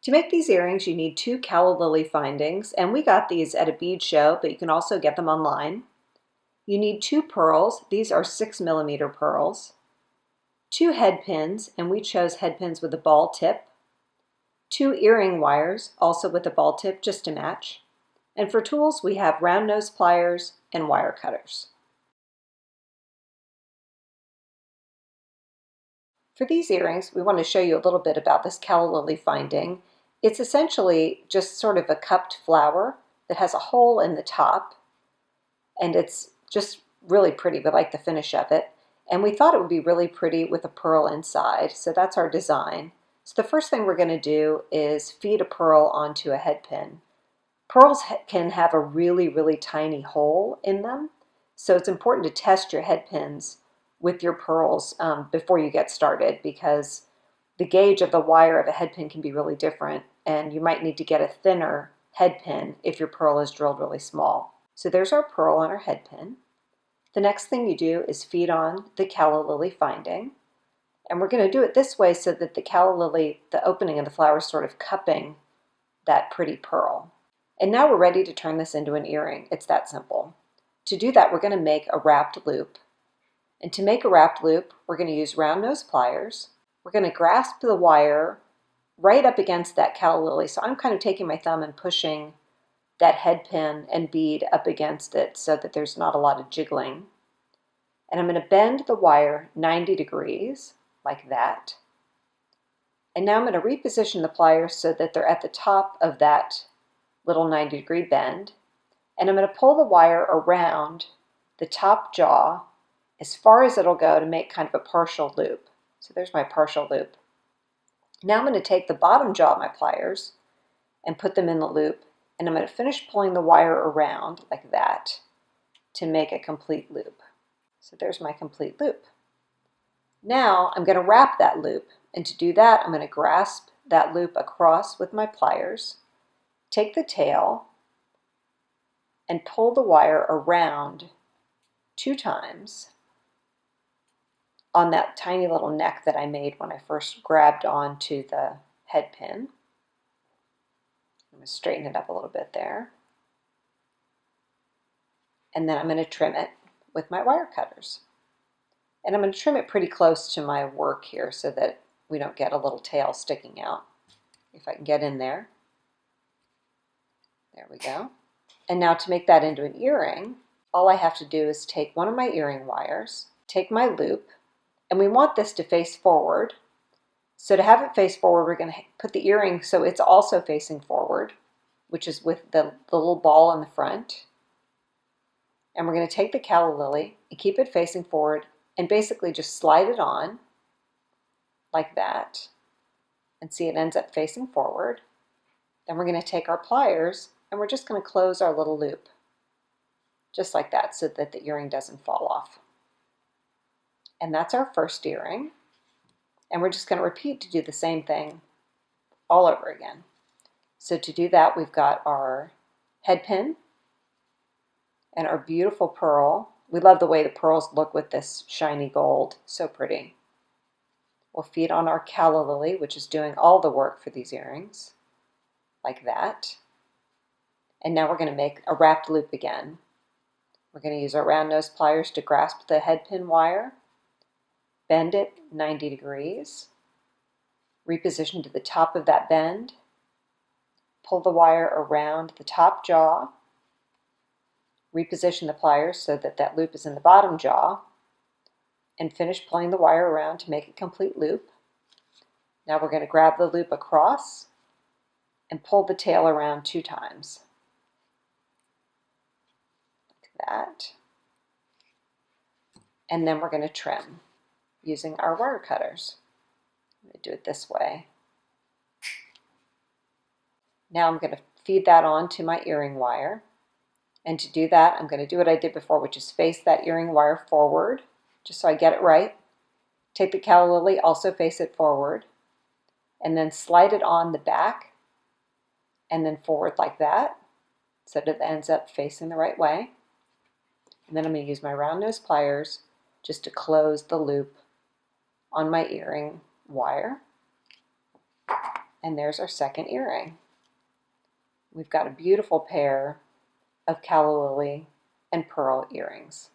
To make these earrings, you need 2 calla lily findings, and we got these at a bead show, but you can also get them online. You need 2 pearls. These are 6mm pearls. 2 head pins, and we chose head pins with a ball tip. 2 earring wires, also with a ball tip, just to match. And for tools, we have round nose pliers and wire cutters. For these earrings, we want to show you a little bit about this calla lily finding. It's essentially just sort of a cupped flower that has a hole in the top, and it's just really pretty. We like the finish of it, and we thought it would be really pretty with a pearl inside, so that's our design. So the first thing we're going to do is feed a pearl onto a head pin. Pearls can have a really tiny hole in them, so it's important to test your head pins with your pearls before you get started, because the gauge of the wire of a head pin can be really different, and you might need to get a thinner head pin if your pearl is drilled really small. So there's our pearl on our head pin. The next thing you do is feed on the calla lily finding, and we're going to do it this way so that the calla lily, the opening of the flower, is sort of cupping that pretty pearl. And now we're ready to turn this into an earring. It's that simple. To do that, we're going to make a wrapped loop. And to make a wrapped loop, we're going to use round nose pliers. We're going to grasp the wire right up against that calla lily. So I'm kind of taking my thumb and pushing that head pin and bead up against it so that there's not a lot of jiggling. And I'm going to bend the wire 90 degrees, like that. And now I'm going to reposition the pliers so that they're at the top of that little 90-degree bend. And I'm going to pull the wire around the top jaw as far as it'll go to make kind of a partial loop. So there's my partial loop. Now I'm going to take the bottom jaw of my pliers and put them in the loop, and I'm going to finish pulling the wire around like that to make a complete loop. So there's my complete loop. Now I'm going to wrap that loop, and to do that I'm going to grasp that loop across with my pliers, take the tail, and pull the wire around 2 times on that tiny little neck that I made when I first grabbed onto the head pin. I'm going to straighten it up a little bit there. And then I'm going to trim it with my wire cutters. And I'm going to trim it pretty close to my work here so that we don't get a little tail sticking out. If I can get in there. There we go. And now to make that into an earring, all I have to do is take one of my earring wires, take my loop, and we want this to face forward. So to have it face forward, we're going to put the earring so it's also facing forward, which is with the little ball in the front. And we're going to take the calla lily and keep it facing forward and basically just slide it on like that. And see, it ends up facing forward. Then we're going to take our pliers and we're just going to close our little loop just like that so that the earring doesn't fall off. And that's our first earring. And we're just going to repeat to do the same thing all over again. So to do that, we've got our head pin and our beautiful pearl. We love the way the pearls look with this shiny gold. So pretty. We'll feed on our calla lily, which is doing all the work for these earrings, like that. And now we're going to make a wrapped loop again. We're going to use our round nose pliers to grasp the head pin wire, bend it 90 degrees, reposition to the top of that bend, pull the wire around the top jaw, reposition the pliers so that that loop is in the bottom jaw, and finish pulling the wire around to make a complete loop. Now we're going to grab the loop across and pull the tail around 2 times. Like that. And then we're going to trim using our wire cutters. I'm going to do it this way. Now I'm going to feed that on to my earring wire. And to do that, I'm going to do what I did before, which is face that earring wire forward, just so I get it right. Take the calla lily, also face it forward, and then slide it on the back, and then forward like that, so that it ends up facing the right way. And then I'm going to use my round nose pliers just to close the loop on my earring wire. And there's our second earring. We've got a beautiful pair of calla lily and pearl earrings.